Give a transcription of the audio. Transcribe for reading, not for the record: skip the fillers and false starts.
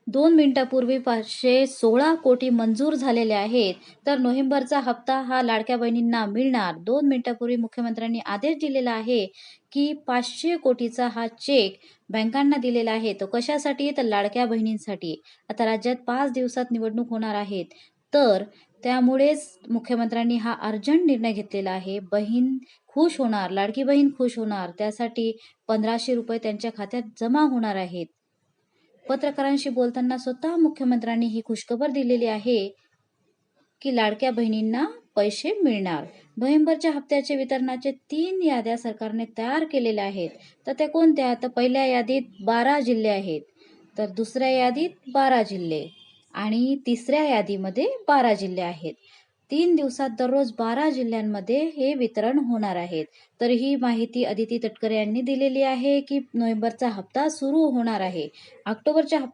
2 मिनिटापूर्वी 516 कोटी मंजूर झालेले आहेत. तर नोव्हेंबरचा हप्ता हा लाडक्या बहिणींना मिळणार. 2 मिनिटापूर्वी मुख्यमंत्र्यांनी आदेश दिलेला आहे, की 500 कोटीचा हा चेक बँकांना दिलेला आहे. तो कशासाठी? तर लाडक्या बहिणींसाठी. आता राज्यात 5 दिवसात निवडणूक होणार आहेत. तर त्यामुळेच मुख्यमंत्र्यांनी हा अर्जंट निर्णय घेतलेला आहे. बहीण खुश होणार, लाडकी बहीण खुश होणार. त्यासाठी ₹1500 त्यांच्या खात्यात जमा होणार आहेत. पत्रकारांशी बोलताना स्वतः मुख्यमंत्र्यांनी ही खुशखबर दिलेली आहे, की लाडक्या बहिणींना पैसे मिळणार. नोव्हेंबरच्या हप्त्याचे वितरणाचे 3 याद्या सरकारने तयार केलेल्या आहेत. तर त्या कोणत्या? तर पहिल्या यादीत 12 जिल्हे आहेत. तर दुसऱ्या यादीत 12 जिल्हे आणि तिसऱ्या यादीमध्ये 12 जिल्हे आहेत. 3 दिवसात दररोज 12 जिल्ह्यांमध्ये हे वितरण होणार आहेत. तर ही माहिती अदिती तटकरे यांनी दिलेली आहे, की नोव्हेंबरचा हप्ता सुरू होणार आहे. ऑक्टोबरच्या